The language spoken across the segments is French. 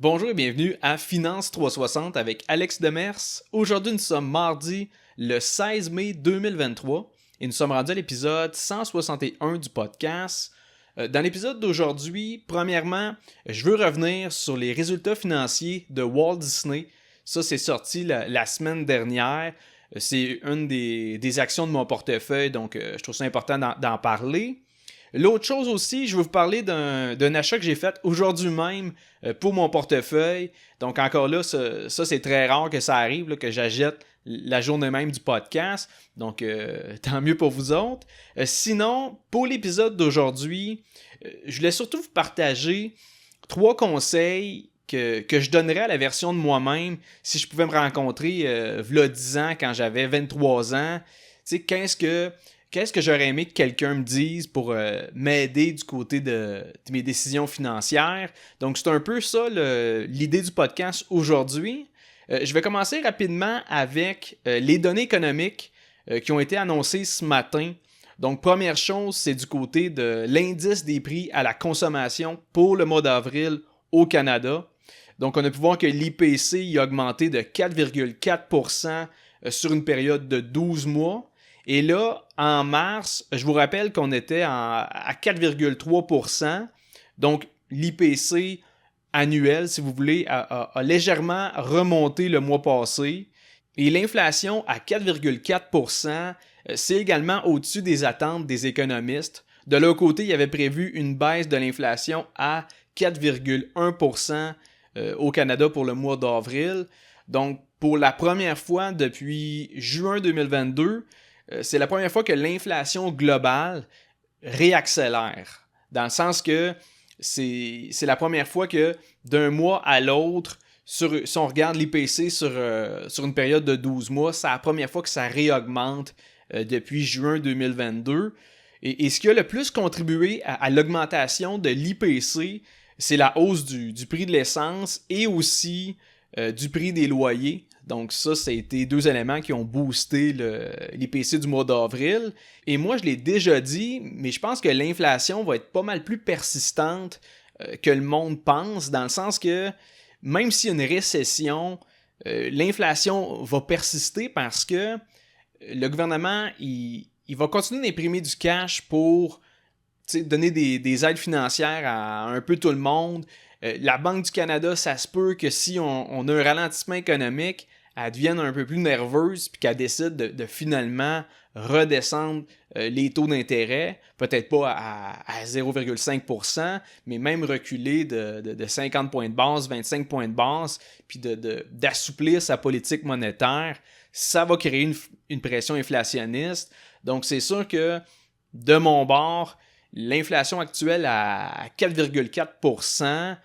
Bonjour et bienvenue à Finance 360 avec Alex Demers. Aujourd'hui, nous sommes mardi le 16 mai 2023 et nous sommes rendus à l'épisode 161 du podcast. Dans l'épisode d'aujourd'hui, premièrement, je veux revenir sur les résultats financiers de Walt Disney. Ça, c'est sorti la semaine dernière. C'est une des actions de mon portefeuille, donc je trouve ça important d'en parler. L'autre chose aussi, je vais vous parler d'un achat que j'ai fait aujourd'hui même pour mon portefeuille. Donc encore là, ça c'est très rare que ça arrive, là, que j'achète la journée même du podcast. Donc tant mieux pour vous autres. Sinon, pour l'épisode d'aujourd'hui, je voulais surtout vous partager 3 conseils que je donnerais à la version de moi-même si je pouvais me rencontrer v'là 10 ans quand j'avais 23 ans. Tu sais, qu'est-ce que j'aurais aimé que quelqu'un me dise pour m'aider du côté de mes décisions financières? Donc, c'est un peu ça l'idée du podcast aujourd'hui. Je vais commencer rapidement avec les données économiques qui ont été annoncées ce matin. Donc, première chose, c'est du côté de l'indice des prix à la consommation pour le mois d'avril au Canada. Donc, on a pu voir que l'IPC a augmenté de 4,4% sur une période de 12 mois. Et là, en mars, je vous rappelle qu'on était à 4,3%. Donc, l'IPC annuel, si vous voulez, a légèrement remonté le mois passé. Et l'inflation à 4,4%, c'est également au-dessus des attentes des économistes. De leur côté, il y avait prévu une baisse de l'inflation à 4,1% au Canada pour le mois d'avril. Donc, pour la première fois depuis juin 2022, c'est la première fois que l'inflation globale réaccélère. Dans le sens que c'est la première fois que d'un mois à l'autre, si on regarde l'IPC sur une période de 12 mois, c'est la première fois que ça réaugmente depuis juin 2022. Et ce qui a le plus contribué à l'augmentation de l'IPC, c'est la hausse du prix de l'essence et aussi du prix des loyers. Donc ça a été 2 éléments qui ont boosté l'IPC du mois d'avril. Et moi, je l'ai déjà dit, mais je pense que l'inflation va être pas mal plus persistante que le monde pense, dans le sens que même s'il y a une récession, l'inflation va persister parce que le gouvernement, il va continuer d'imprimer du cash pour donner des aides financières à un peu tout le monde. La Banque du Canada, ça se peut que si on a un ralentissement économique, elle devienne un peu plus nerveuse puis qu'elle décide de finalement redescendre les taux d'intérêt, peut-être pas à 0,5%, mais même reculer de 50 points de base, 25 points de base, puis d'assouplir sa politique monétaire. Ça va créer une pression inflationniste. Donc c'est sûr que de mon bord, l'inflation actuelle à 4,4%,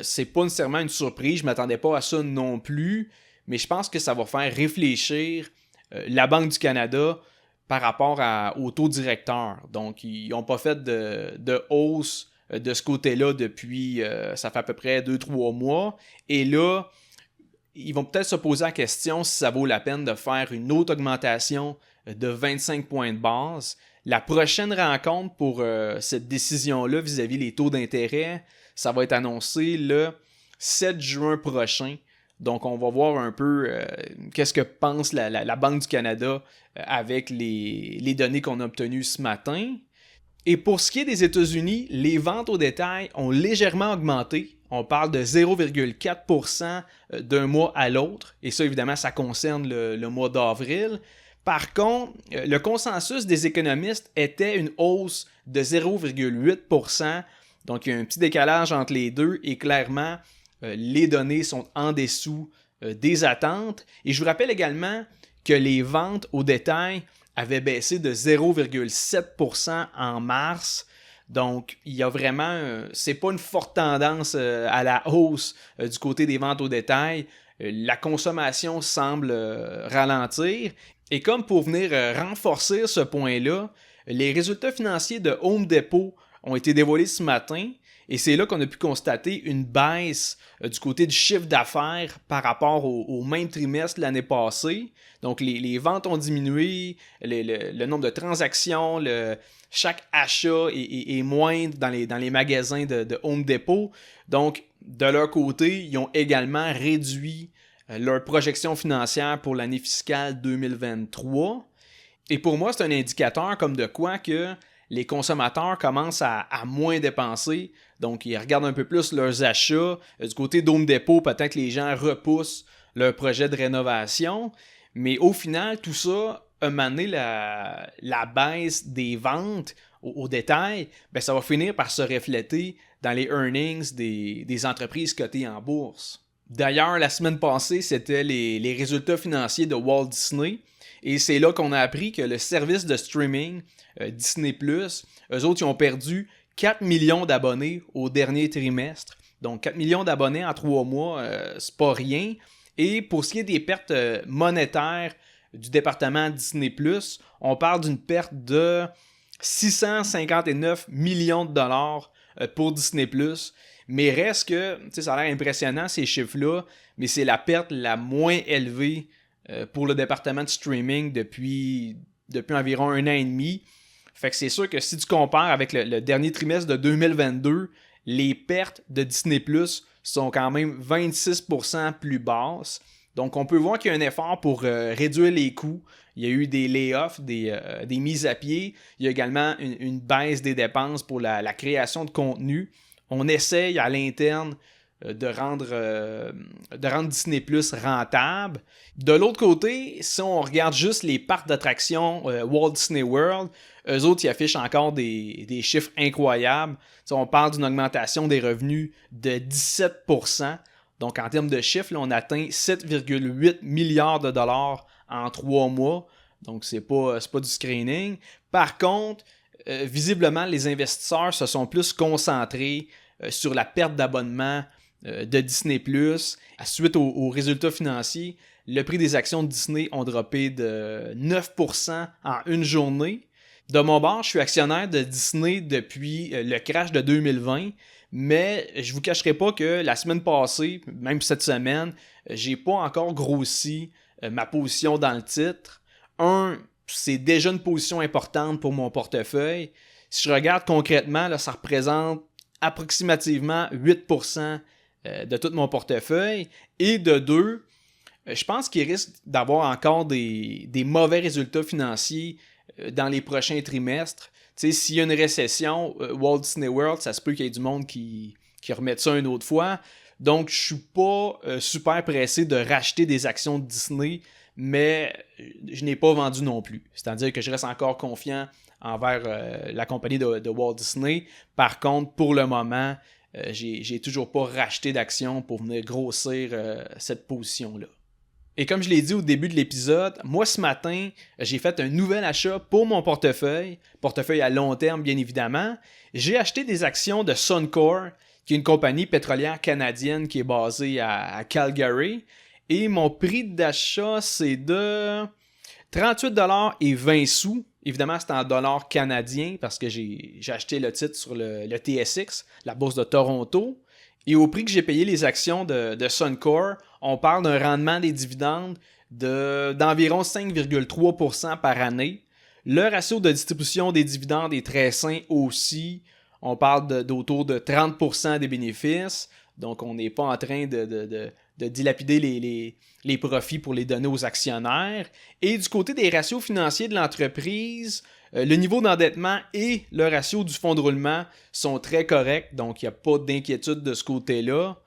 c'est pas nécessairement une surprise. Je m'attendais pas à ça non plus. Mais je pense que ça va faire réfléchir la Banque du Canada par rapport au taux directeur. Donc, ils n'ont pas fait de hausse de ce côté-là depuis, ça fait à peu près 2-3 mois. Et là, ils vont peut-être se poser la question si ça vaut la peine de faire une autre augmentation de 25 points de base. La prochaine rencontre pour cette décision-là vis-à-vis les taux d'intérêt, ça va être annoncé le 7 juin prochain. Donc, on va voir un peu qu'est-ce que pense la Banque du Canada avec les données qu'on a obtenues ce matin. Et pour ce qui est des États-Unis, les ventes au détail ont légèrement augmenté. On parle de 0,4% d'un mois à l'autre. Et ça, évidemment, ça concerne le mois d'avril. Par contre, le consensus des économistes était une hausse de 0,8%. Donc, il y a un petit décalage entre les deux et clairement, les données sont en dessous des attentes. Et je vous rappelle également que les ventes au détail avaient baissé de 0,7% en mars. Donc, il y a vraiment, c'est pas une forte tendance à la hausse du côté des ventes au détail. La consommation semble ralentir. Et comme pour venir renforcer ce point-là, les résultats financiers de Home Depot ont été dévoilés ce matin. Et c'est là qu'on a pu constater une baisse du côté du chiffre d'affaires par rapport au même trimestre de l'année passée. Donc, les ventes ont diminué, le nombre de transactions, chaque achat est moindre dans les magasins de Home Depot. Donc, De leur côté, ils ont également réduit leur projection financière pour l'année fiscale 2023. Et pour moi, c'est un indicateur comme de quoi que les consommateurs commencent à moins dépenser. Donc, ils regardent un peu plus leurs achats. Du côté d'Home Depot, peut-être que les gens repoussent leur projet de rénovation. Mais au final, tout ça a mené la baisse des ventes au détail. Ben, ça va finir par se refléter dans les earnings des entreprises cotées en bourse. D'ailleurs, la semaine passée, c'était les résultats financiers de Walt Disney. Et c'est là qu'on a appris que le service de streaming Disney+, eux autres, ils ont perdu 4 millions d'abonnés au dernier trimestre. Donc, 4 millions d'abonnés en 3 mois, c'est pas rien. Et pour ce qui est des pertes monétaires du département Disney+, on parle d'une perte de 659 millions de dollars pour Disney+. Mais reste que, ça a l'air impressionnant ces chiffres-là, mais c'est la perte la moins élevée pour le département de streaming depuis environ 1 an et demi. Fait que c'est sûr que si tu compares avec le dernier trimestre de 2022, les pertes de Disney+ sont quand même 26% plus basses. Donc on peut voir qu'il y a un effort pour réduire les coûts. Il y a eu des layoffs, des mises à pied. Il y a également une baisse des dépenses pour la création de contenu. On essaye à l'interne de rendre Disney+ rentable. De l'autre côté, si on regarde juste les parcs d'attractions Walt Disney World, eux autres, ils affichent encore des chiffres incroyables. T'sais, on parle d'une augmentation des revenus de 17%. Donc, en termes de chiffres, là, on atteint 7,8 milliards de dollars en 3 mois. Donc, c'est pas du screening. Par contre, visiblement, les investisseurs se sont plus concentrés sur la perte d'abonnement de Disney+. Suite aux résultats financiers, le prix des actions de Disney ont droppé de 9% en une journée. De mon bord, je suis actionnaire de Disney depuis le crash de 2020, mais je vous cacherai pas que la semaine passée, même cette semaine, j'ai pas encore grossi ma position dans le titre. C'est déjà une position importante pour mon portefeuille. Si je regarde concrètement, là, ça représente approximativement 8% de tout mon portefeuille. Et de 2, je pense qu'il risque d'avoir encore des mauvais résultats financiers dans les prochains trimestres. S'il y a une récession, Walt Disney World, ça se peut qu'il y ait du monde qui remette ça une autre fois. Donc, je suis pas super pressé de racheter des actions de Disney, mais je n'ai pas vendu non plus. C'est-à-dire que je reste encore confiant envers la compagnie de Walt Disney. Par contre, pour le moment, j'ai toujours pas racheté d'actions pour venir grossir cette position-là. Et comme je l'ai dit au début de l'épisode, moi ce matin, j'ai fait un nouvel achat pour mon portefeuille à long terme bien évidemment. J'ai acheté des actions de Suncor, qui est une compagnie pétrolière canadienne qui est basée à Calgary. Et mon prix d'achat, c'est de 38,20$. Évidemment, c'est en dollars canadiens parce que j'ai acheté le titre sur le TSX, la bourse de Toronto. Et au prix que j'ai payé les actions de Suncor, on parle d'un rendement des dividendes d'environ 5,3% par année. Le ratio de distribution des dividendes est très sain aussi. On parle d'autour de 30% des bénéfices. Donc, on n'est pas en train de dilapider les profits pour les donner aux actionnaires. Et du côté des ratios financiers de l'entreprise, le niveau d'endettement et le ratio du fonds de roulement sont très corrects. Donc, il n'y a pas d'inquiétude de ce côté-là.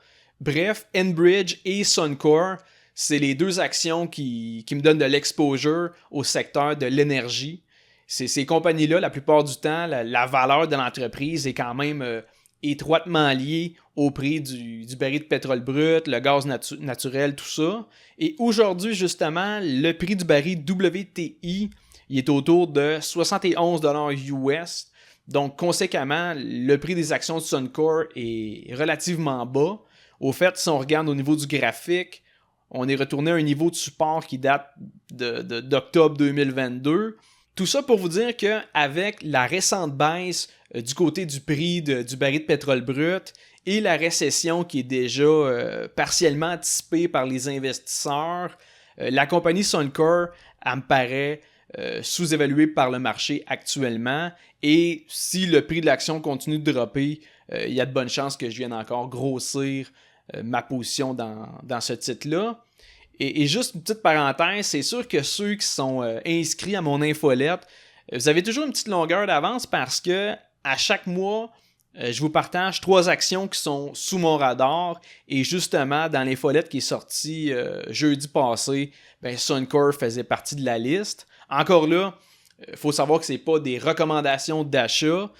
Bref, Enbridge et Suncor, c'est les deux actions qui me donnent de l'exposure au secteur de l'énergie. Ces compagnies-là, la plupart du temps, la valeur de l'entreprise est quand même étroitement liée au prix du baril de pétrole brut, le gaz naturel, tout ça. Et aujourd'hui, justement, le prix du baril WTI, il est autour de 71$ US. Donc, conséquemment, le prix des actions de Suncor est relativement bas. Au fait, si on regarde au niveau du graphique, on est retourné à un niveau de support qui date d'octobre 2022. Tout ça pour vous dire qu'avec la récente baisse du côté du prix du baril de pétrole brut et la récession qui est déjà partiellement anticipée par les investisseurs, la compagnie Suncor, elle me paraît sous-évaluée par le marché actuellement. Et si le prix de l'action continue de dropper il y a de bonnes chances que je vienne encore grossir ma position dans ce titre-là. Et juste une petite parenthèse, c'est sûr que ceux qui sont inscrits à mon infolette, vous avez toujours une petite longueur d'avance parce que à chaque mois, je vous partage 3 actions qui sont sous mon radar. Et justement, dans l'infolette qui est sortie jeudi passé, Suncor faisait partie de la liste. Encore là, il faut savoir que ce n'est pas des recommandations d'achat,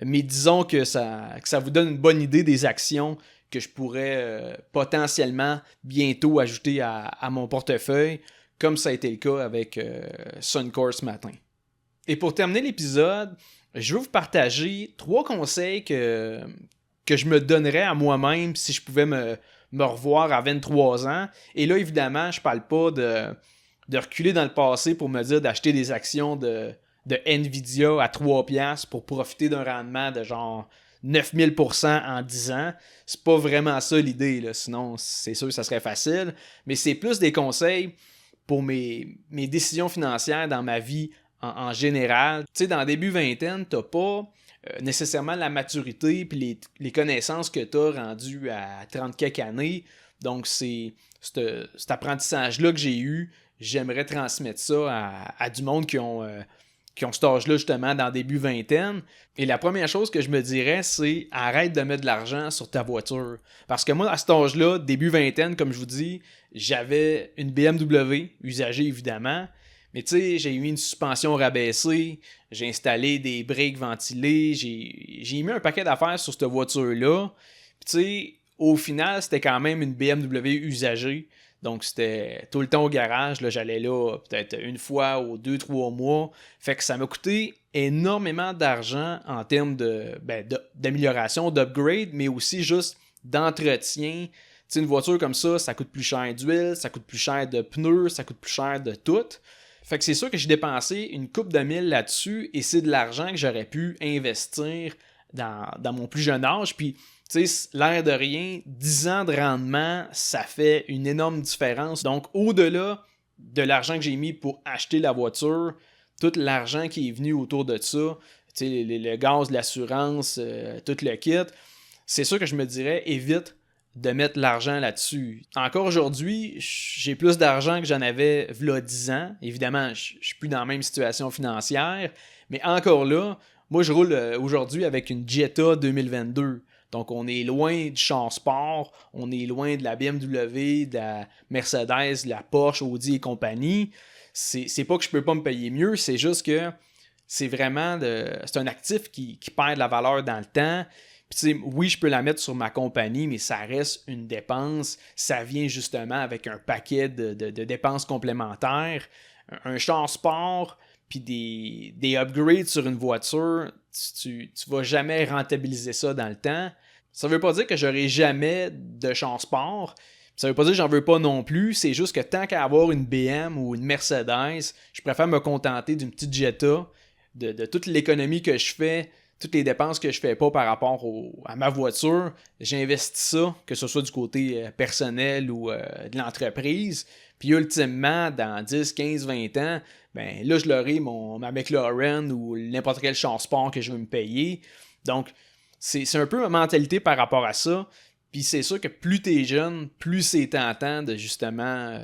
mais disons que ça vous donne une bonne idée des actions que je pourrais potentiellement bientôt ajouter à mon portefeuille, comme ça a été le cas avec Suncor ce matin. Et pour terminer l'épisode, je veux vous partager 3 conseils que je me donnerais à moi-même si je pouvais me revoir à 23 ans. Et là, évidemment, je parle pas de reculer dans le passé pour me dire d'acheter des actions de Nvidia à 3$ pour profiter d'un rendement de genre 9000% en 10 ans. C'est pas vraiment ça l'idée, là. Sinon, c'est sûr que ça serait facile. Mais c'est plus des conseils pour mes décisions financières dans ma vie en général. Tu sais, dans le début vingtaine, t'as pas nécessairement la maturité et les connaissances que t'as rendues à 30 quelques années. Donc, c'est cet apprentissage-là que j'ai eu. J'aimerais transmettre ça à du monde qui ont cet âge-là, justement, dans le début vingtaine. Et la première chose que je me dirais, c'est arrête de mettre de l'argent sur ta voiture. Parce que moi, à cet âge-là, début vingtaine, comme je vous dis, j'avais une BMW, usagée évidemment. Mais tu sais, j'ai mis une suspension rabaissée, j'ai installé des breaks ventilés, j'ai mis un paquet d'affaires sur cette voiture-là. Puis tu sais, au final, c'était quand même une BMW usagée. Donc, c'était tout le temps au garage. Là, j'allais là peut-être une fois ou 2-3 mois. Fait que ça m'a coûté énormément d'argent en termes d'amélioration, d'upgrade, mais aussi juste d'entretien. Tu sais, une voiture comme ça coûte plus cher d'huile, ça coûte plus cher de pneus, ça coûte plus cher de tout. Fait que c'est sûr que j'ai dépensé une couple de mille là-dessus et c'est de l'argent que j'aurais pu investir dans mon plus jeune âge. Puis, tu sais, l'air de rien, 10 ans de rendement, ça fait une énorme différence. Donc, au-delà de l'argent que j'ai mis pour acheter la voiture, tout l'argent qui est venu autour de ça, tu sais, le gaz, l'assurance, tout le kit, c'est sûr que je me dirais, évite de mettre l'argent là-dessus. Encore aujourd'hui, j'ai plus d'argent que j'en avais v'là 10 ans. Évidemment, je suis plus dans la même situation financière, mais encore là, moi, je roule aujourd'hui avec une Jetta 2022. Donc, on est loin du char sport, on est loin de la BMW, de la Mercedes, de la Porsche, Audi et compagnie. C'est pas que je peux pas me payer mieux, c'est juste que c'est vraiment c'est un actif qui perd de la valeur dans le temps. Puis, oui, je peux la mettre sur ma compagnie, mais ça reste une dépense. Ça vient justement avec un paquet de dépenses complémentaires. Un char sport, puis des upgrades sur une voiture, tu vas jamais rentabiliser ça dans le temps. Ça veut pas dire que j'aurai jamais de char sport. Ça veut pas dire que j'en veux pas non plus. C'est juste que tant qu'à avoir une BM ou une Mercedes, je préfère me contenter d'une petite Jetta, de toute l'économie que je fais, toutes les dépenses que je fais pas par rapport à ma voiture. J'investis ça, que ce soit du côté personnel ou de l'entreprise. Puis ultimement, dans 10, 15, 20 ans, ben là, je l'aurai ma McLaren ou n'importe quel char sport que je veux me payer. Donc, c'est un peu ma mentalité par rapport à ça. Puis c'est sûr que plus t'es jeune, plus c'est tentant de justement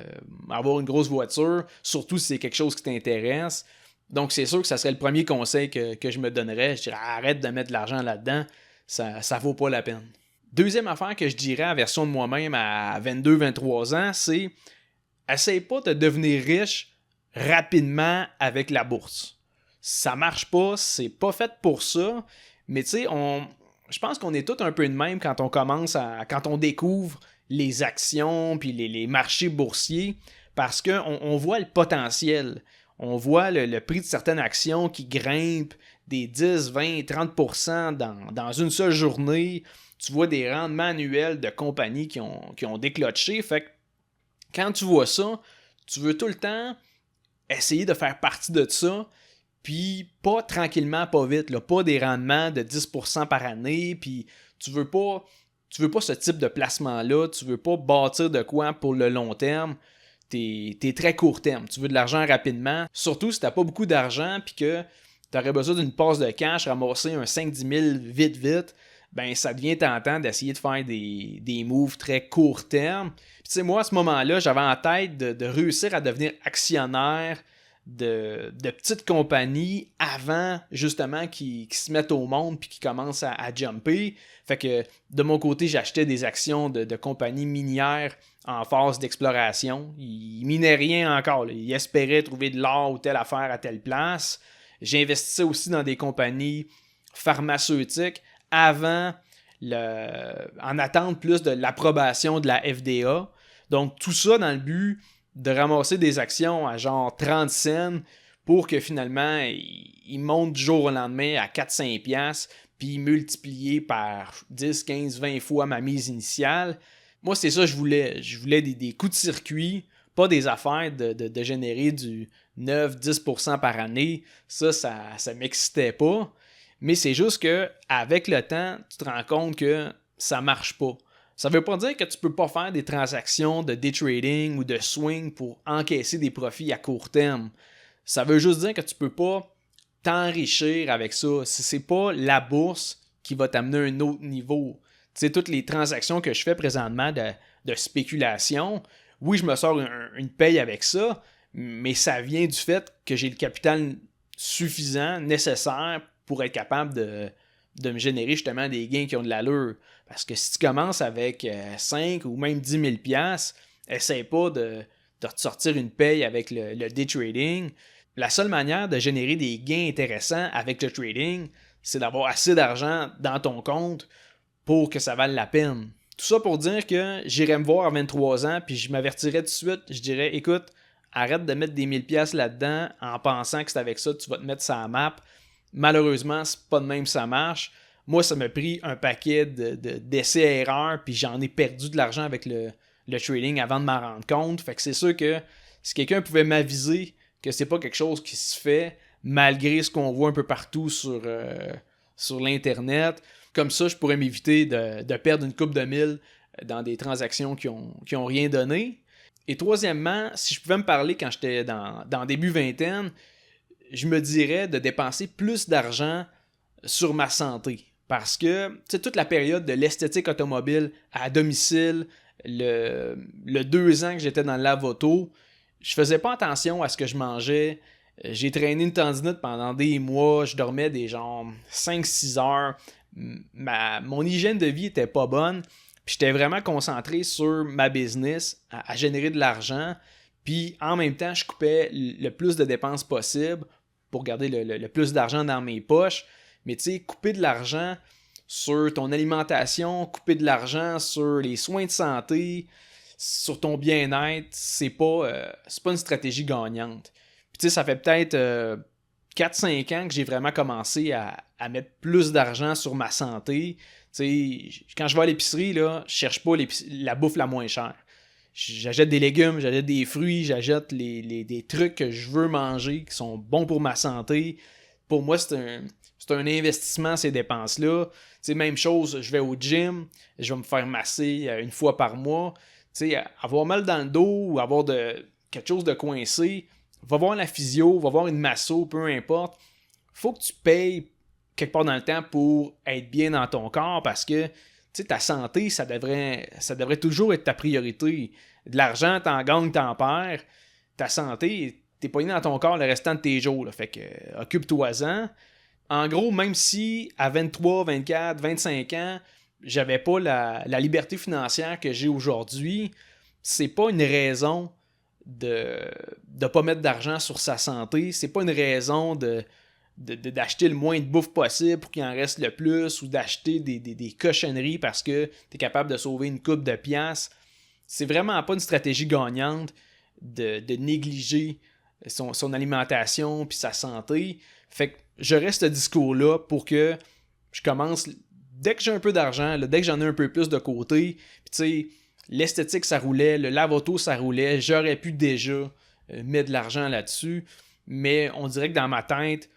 avoir une grosse voiture, surtout si c'est quelque chose qui t'intéresse. Donc c'est sûr que ça serait le premier conseil que je me donnerais. Je dirais arrête de mettre de l'argent là-dedans, ça vaut pas la peine. Deuxième affaire que je dirais à version de moi-même à 22-23 ans, c'est essaye pas de devenir riche rapidement avec la bourse. Ça marche pas, c'est pas fait pour ça, mais tu sais, je pense qu'on est tous un peu de même quand on découvre les actions puis les marchés boursiers parce qu'on voit le potentiel. On voit le prix de certaines actions qui grimpent des 10, 20, 30% dans une seule journée. Tu vois des rendements annuels de compagnies qui ont déclenché. Fait que quand tu vois ça, tu veux tout le temps essayer de faire partie de ça. Puis pas tranquillement, pas vite, là, pas des rendements de 10% par année, puis tu veux pas ce type de placement-là, tu veux pas bâtir de quoi pour le long terme, t'es très court terme, tu veux de l'argent rapidement, surtout si t'as pas beaucoup d'argent, puis que t'aurais besoin d'une passe de cash, ramasser un 5-10 000 vite, ben ça devient tentant d'essayer de faire des moves très court terme. Puis tu sais, moi, à ce moment-là, j'avais en tête de réussir à devenir actionnaire de petites compagnies avant, justement, qu'ils se mettent au monde puis qu'ils commencent à jumper. Fait que, de mon côté, j'achetais des actions de compagnies minières en phase d'exploration. Ils minaient rien encore, là. Ils espéraient trouver de l'or ou telle affaire à telle place. J'investissais aussi dans des compagnies pharmaceutiques avant, en attente plus de l'approbation de la FDA. Donc, tout ça dans le but de ramasser des actions à genre 30 cents pour que finalement, ils montent du jour au lendemain à 4-5 piastres, puis multiplié par 10, 15, 20 fois ma mise initiale. Moi, c'est ça que je voulais. Je voulais des coups de circuit, pas des affaires de générer du 9-10% par année. Ça m'excitait pas. Mais c'est juste que avec le temps, tu te rends compte que ça marche pas. Ça veut pas dire que tu peux pas faire des transactions de day trading ou de swing pour encaisser des profits à court terme. Ça veut juste dire que tu peux pas t'enrichir avec ça. C'est pas la bourse qui va t'amener à un autre niveau. Tu sais, toutes les transactions que je fais présentement de spéculation, oui, je me sors une paye avec ça, mais ça vient du fait que j'ai le capital suffisant, nécessaire pour être capable de me générer justement des gains qui ont de l'allure. Parce que si tu commences avec 5 ou même 10 000 $, essaie pas de te sortir une paye avec le day trading. La seule manière de générer des gains intéressants avec le trading, c'est d'avoir assez d'argent dans ton compte pour que ça vaille la peine. Tout ça pour dire que j'irais me voir à 23 ans puis je m'avertirais tout de suite. Je dirais, écoute, arrête de mettre des 1000 $ là-dedans en pensant que c'est avec ça que tu vas te mettre sur la map. Malheureusement, c'est pas de même que ça marche. Moi, ça m'a pris un paquet d'essais-erreurs, puis j'en ai perdu de l'argent avec le trading avant de m'en rendre compte. Fait que c'est sûr que si quelqu'un pouvait m'aviser que c'est pas quelque chose qui se fait, malgré ce qu'on voit un peu partout sur l'Internet, comme ça, je pourrais m'éviter de perdre une couple de mille dans des transactions qui ont rien donné. Et troisièmement, si je pouvais me parler quand j'étais dans début vingtaine, je me dirais de dépenser plus d'argent sur ma santé. Parce que, tu sais, toute la période de l'esthétique automobile à domicile, le 2 ans que j'étais dans le lave-auto, je faisais pas attention à ce que je mangeais. J'ai traîné une tendinite pendant des mois, je dormais des genre 5-6 heures. Mon hygiène de vie était pas bonne. Puis j'étais vraiment concentré sur ma business, à générer de l'argent. Puis en même temps, je coupais le plus de dépenses possible pour garder le plus d'argent dans mes poches. Mais tu sais, couper de l'argent sur ton alimentation, couper de l'argent sur les soins de santé, sur ton bien-être, c'est pas une stratégie gagnante. Puis tu sais, ça fait peut-être 4-5 ans que j'ai vraiment commencé à mettre plus d'argent sur ma santé. Tu sais, quand je vais à l'épicerie, là, je cherche pas la bouffe la moins chère. J'achète des légumes, j'achète des fruits, j'achète des trucs que je veux manger, qui sont bons pour ma santé. Pour moi, c'est un investissement, ces dépenses-là. Tu sais, même chose, je vais au gym, je vais me faire masser une fois par mois. Tu sais, avoir mal dans le dos ou avoir quelque chose de coincé, va voir la physio, va voir une masso, peu importe. Faut que tu payes quelque part dans le temps pour être bien dans ton corps parce que tu sais, ta santé, ça devrait toujours être ta priorité. De l'argent, t'en gagnes, t'en perds. Ta santé, t'es pas dans ton corps le restant de tes jours. Là. Fait que occupe-toi-en. En gros, même si à 23, 24, 25 ans, j'avais pas la liberté financière que j'ai aujourd'hui, c'est pas une raison de pas mettre d'argent sur sa santé. C'est pas une raison d'acheter le moins de bouffe possible pour qu'il en reste le plus ou d'acheter des cochonneries parce que tu es capable de sauver une coupe de piastres. C'est vraiment pas une stratégie gagnante de négliger son alimentation puis sa santé. Fait que je reste ce discours-là pour que je commence, dès que j'ai un peu d'argent, là, dès que j'en ai un peu plus de côté, puis tu sais, l'esthétique ça roulait, le lave-auto ça roulait, j'aurais pu déjà mettre de l'argent là-dessus, mais on dirait que dans ma tête,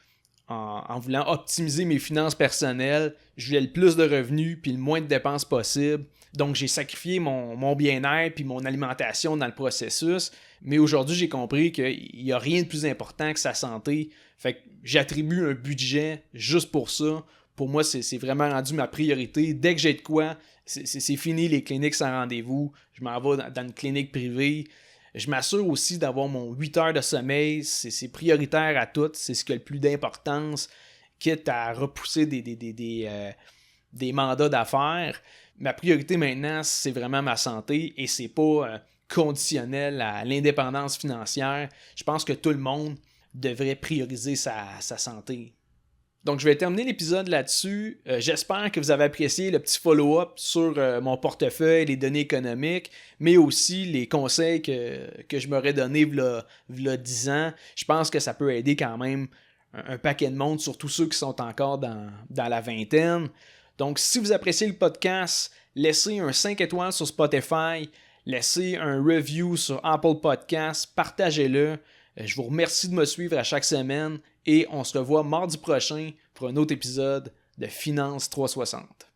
en voulant optimiser mes finances personnelles, je voulais le plus de revenus puis le moins de dépenses possible. Donc, j'ai sacrifié mon bien-être puis mon alimentation dans le processus. Mais aujourd'hui, j'ai compris qu'il n'y a rien de plus important que sa santé. Fait que j'attribue un budget juste pour ça, pour moi, c'est vraiment rendu ma priorité. Dès que j'ai de quoi, c'est fini les cliniques sans rendez-vous. Je m'en vais dans une clinique privée. Je m'assure aussi d'avoir mon 8 heures de sommeil. C'est prioritaire à tout. C'est ce qui a le plus d'importance, quitte à repousser des mandats d'affaires. Ma priorité maintenant, c'est vraiment ma santé et c'est pas conditionnel à l'indépendance financière. Je pense que tout le monde devrait prioriser sa santé. Donc, je vais terminer l'épisode là-dessus. J'espère que vous avez apprécié le petit follow-up sur mon portefeuille, les données économiques, mais aussi les conseils que je m'aurais donnés v'là 10 ans. Je pense que ça peut aider quand même un paquet de monde, surtout ceux qui sont encore dans la vingtaine. Donc, si vous appréciez le podcast, laissez un 5 étoiles sur Spotify, laissez un review sur Apple Podcasts, partagez-le. Je vous remercie de me suivre à chaque semaine et on se revoit mardi prochain pour un autre épisode de Finance 360.